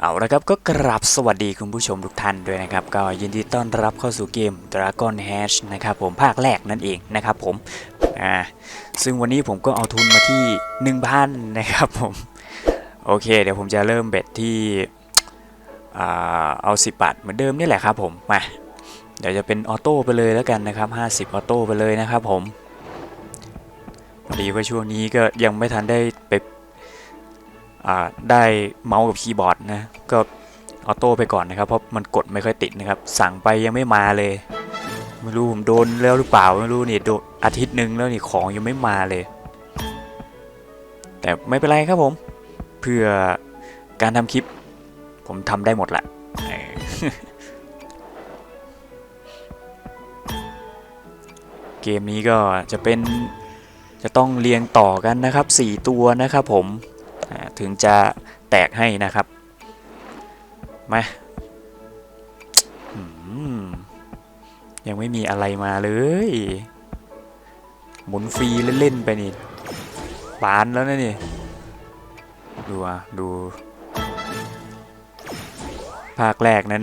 เอาละครับก็กราบสวัสดีคุณผู้ชมทุกท่านด้วยนะครับก็ยินดีต้อนรับเข้าสู่เกม Dragon Hash นะครับผมภาคแรกนั่นเองนะครับผมซึ่งวันนี้ผมก็เอาทุนมาที่ 1,000 นะครับผมโอเคเดี๋ยวผมจะเริ่มเบ็ดที่เอา10 บาทเหมือนเดิมนี่แหละครับผมมาเดี๋ยวจะเป็นออโต้ไปเลยแล้วกันนะครับ50ออโต้ไปเลยนะครับผมพอดีว่าช่วงนี้ก็ยังไม่ทันได้ไปได้เมาส์กับคีย์บอร์ดนะก็ออโต้ไปก่อนนะครับเพราะมันกดไม่ค่อยติดนะครับสั่งไปยังไม่มาเลยไม่รู้ผมโดนแล้วหรือเปล่าไม่รู้นี่โดนอาทิตย์นึงแล้วนี่ของยังไม่มาเลยแต่ไม่เป็นไรครับผมเพื่อการทำคลิปผมทำได้หมดแหละเกมนี้ก็จะเป็นจะต้องเรียงต่อกันนะครับ4ตัวนะครับผมถึงจะแตกให้นะครับมายังไม่มีอะไรมาเลยหมุนฟรีเล่นๆไปนี่ปานแล้วนะนี่ดูภาคแรกนั้น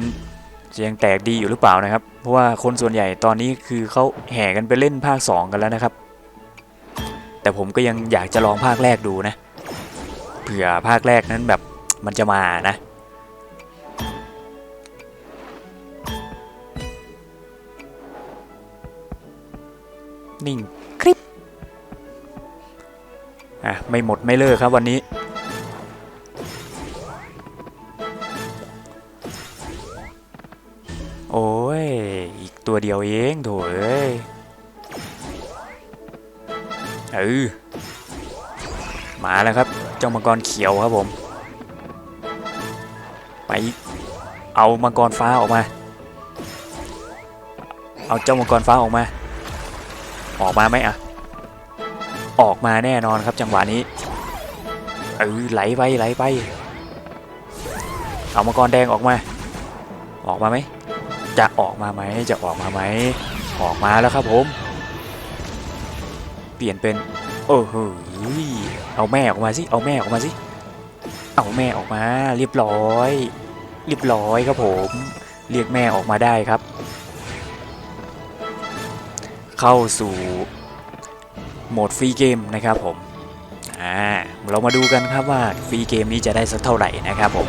จะยังแตกดีอยู่หรือเปล่านะครับเพราะว่าคนส่วนใหญ่ตอนนี้คือเขาแห่กันไปเล่นภาค2กันแล้วนะครับแต่ผมก็ยังอยากจะลองภาคแรกดูนะเผื่อภาคแรกนั้นแบบมันจะมานะนิ่งคลิปไม่หมดไม่เลิกครับวันนี้โอ้ยอีกตัวเดียวเองโถเอ้ยมาแล้วครับเจ้ามังกรเขียวครับผมไปเอามังกรฟ้าออกมาเอาเจ้ามังกรฟ้าออกมาไหมออกมาแน่นอนครับจังหวะนี้ไหลไปเอามังกรแดงออกมาไหมจะออกมาไหมออกมาแล้วครับผมเปลี่ยนเป็นโอ้โหเอาแม่ออกมาสิเอาแม่ออกมาเรียบร้อยครับผมเรียกแม่ออกมาได้ครับเข้าสู่โหมดฟรีเกมนะครับผมเรามาดูกันครับว่าฟรีเกมนี้จะได้สักเท่าไหร่นะครับผม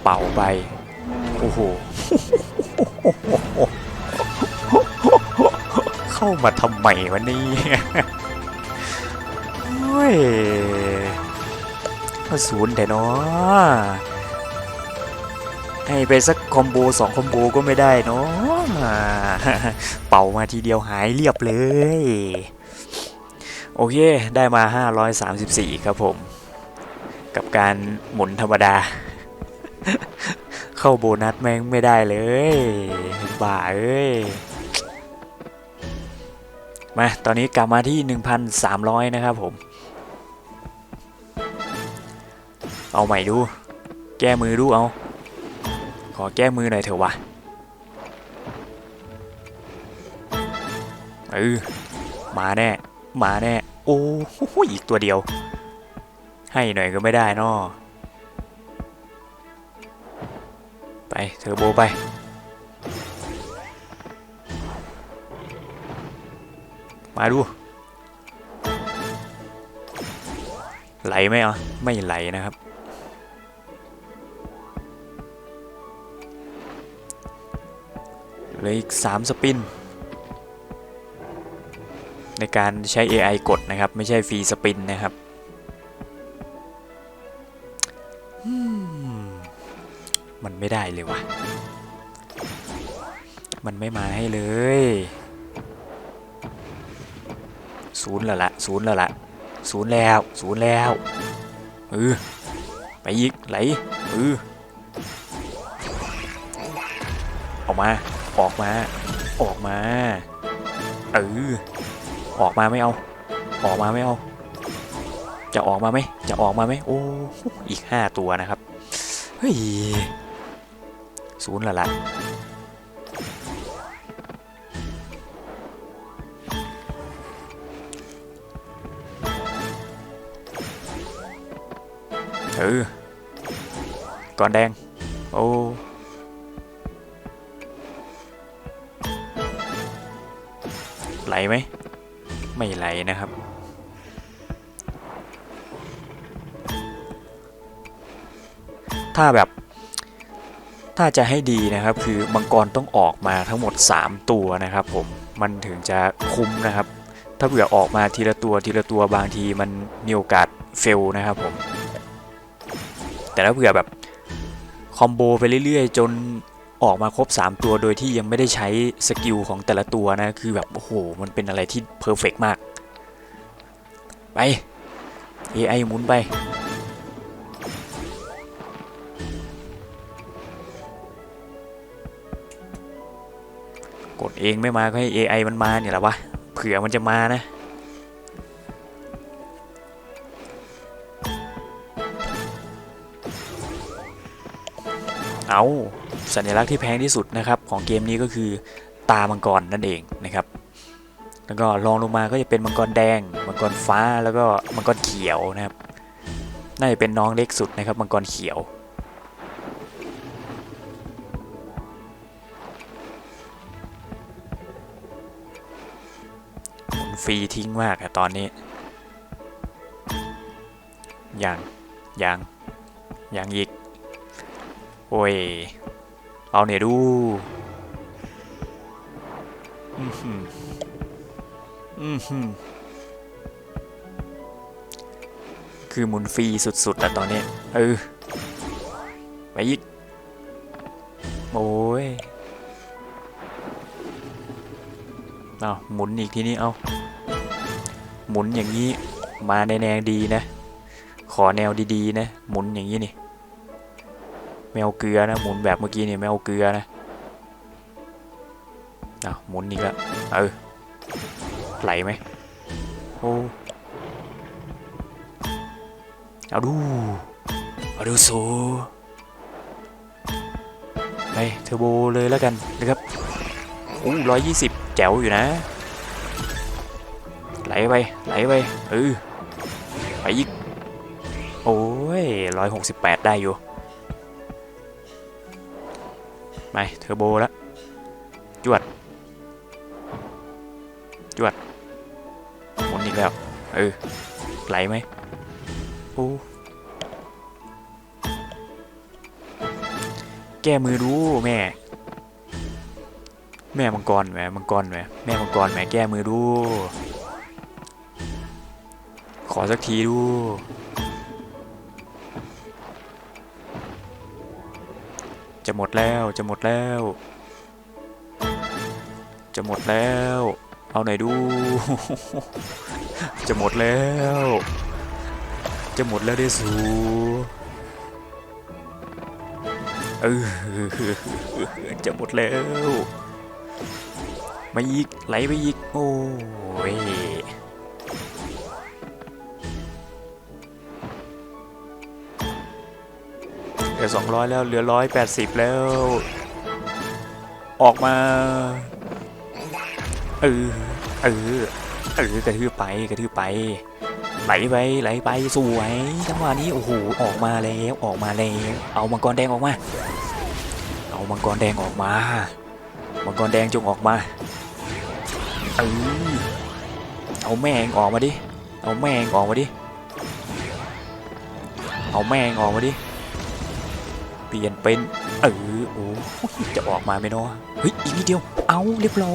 เป่าไปโอ้โหเข้ามาทำไมวะนี่โอ้ยก็ศูนย์แต่เนาะให้ไปสักคอมโบ2 คอมโบก็ไม่ได้เนาะเป่ามาทีเดียวหายเรียบเลยโอเคได้มา534ครับผมกับการหมุนธรรมดาเข้าโบนัสแม่งไม่ได้เลยบ้าเอ้ยมาตอนนี้กลับมาที่ 1,300 นะครับผมเอาใหม่ดูแก้มือดูเอาขอแก้มือหน่อยเถอะวะมาแน่โอ้โหอีกตัวเดียวให้หน่อยก็ไม่ได้นอไปเทอร์โบไปมาดูไหลไหมไม่ไหลนะครับเหลืออีก3 สปินในการใช้ AI กดนะครับไม่ใช่ฟรีสปินนะครับมันไม่ได้เลยวะมันไม่มาให้เลยศูนย์แล้วไปอีกไหลออกมาออกมาไม่เอาจะออกมาไหมโอ้อีก5 ตัวนะครับเฮ้ยศูนย์แล้ว ก่อนแดงโอ้ไหลไหมไม่ไหลนะครับถ้าจะให้ดีนะครับคือมังกรต้องออกมาทั้งหมด3ตัวนะครับผมมันถึงจะคุ้มนะครับถ้าเผื่อออกมาทีละตัวบางทีมันมีโอกาสเฟลนะครับผมแต่ถ้าเผื่อแบบคอมโบไปเรื่อยๆจนออกมาครบ3ตัวโดยที่ยังไม่ได้ใช้สกิลของแต่ละตัวนะคือแบบโอ้โหมันเป็นอะไรที่เพอร์เฟกต์มากไป AI หมุนไปกดเองไม่มาก็ให้ AI มันมาเนี่ยแหละวะเผื่อมันจะมานะเอาสัญลักษณ์ที่แพงที่สุดนะครับของเกมนี้ก็คือตามังกรนั่นเองนะครับแล้วก็รองลงมาก็จะเป็นมังกรแดงมังกรฟ้าแล้วก็มังกรเขียวนะครับน่าจะเป็นน้องเล็กสุดนะครับมังกรเขียวฟรีทิ้งมากอะตอนนี้อย่างอีกโอ้ยเอาเนี่ยดูคือหมุนฟรีสุดๆอะตอนนี้ไปอีกโอ้ยเอาหมุนอีกทีนี้เอาหมุนอย่างนี้มาในแนวดีนะขอแนวดีๆนะหมุนอย่างนี้นี่แมวเกลือนะหมุนแบบเมื่อกี้นี่แมวเกลือนะหมุนอีกแล้วไหลไหมโอ้เอาดูโซไปเทอร์โบเลยแล้วกันนะครับ120แจ๋วอยู่นะไหลไปไปอีกโอ้ย168ได้อยู่ไปเทอร์โบแล้วจวดหมุนอีกแล้วไหลไหมโอ้แก้มือรู้แม่มังกรแม่มังกรแม่แก้มือดูขอสักทีดูจะหมดแล้วเอาหน่อยดูจะหมดแล้วได้สูจะหมดแล้วมาอีกไหลไปอีกโอ้ยเหลือ200แล้วเหลือ180แล้วออกมากระทืบไปไหลไปสวยจังหวะนี้โอ้โหออกมาแล้วเอามังกรแดงออกมามังกรแดงจงออกมาเอาแม่งออกมาดิเปลี่ยนเป็นโอ้จะออกมาไหมเนาะเฮ้ยอีกนิดเดียวเอาเรียบร้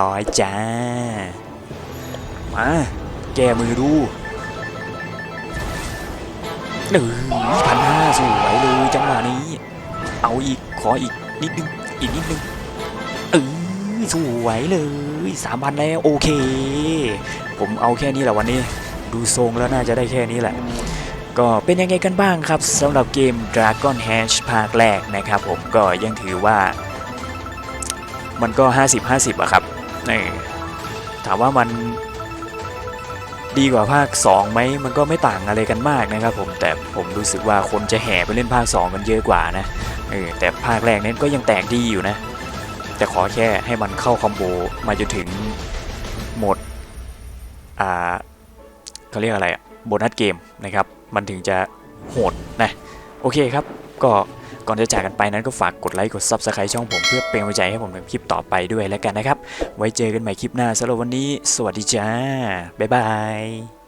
อยจ้ามาแก้มือดู1,500สวยเลยจังหวะนี้เอาอีกขออีกนิดนึงสวยเลย3,000แล้วโอเคผมเอาแค่นี้แหละวันนี้ดูทรงแล้วน่าจะได้แค่นี้แหละก็เป็นยังไงกันบ้างครับสำหรับเกม Dragon Heist ภาคแรกนะครับผมก็ยังถือว่ามันก็50-50อะครับถามว่ามันดีกว่าภาค2ไหมมันก็ไม่ต่างอะไรกันมากนะครับผมแต่ผมรู้สึกว่าคนจะแห่ไปเล่นภาค2กันเยอะกว่านะแต่ภาคแรกนั้นก็ยังแตกดีอยู่นะแต่ขอแค่ให้มันเข้าคอมโบมาจนถึงหมด เขาเรียกอะไรอะโบนัสเกมนะครับมันถึงจะโหดนะโอเคครับก็ก่อนจะจากกันไปนั้นก็ฝากกดไลค์กด Subscribe ช่องผมเพื่อเป็นกำลังใจให้ผมทำคลิปต่อไปด้วยแล้วกันนะครับไว้เจอกันใหม่คลิปหน้าสำหรับวันนี้สวัสดีจ้าบ๊ายบาย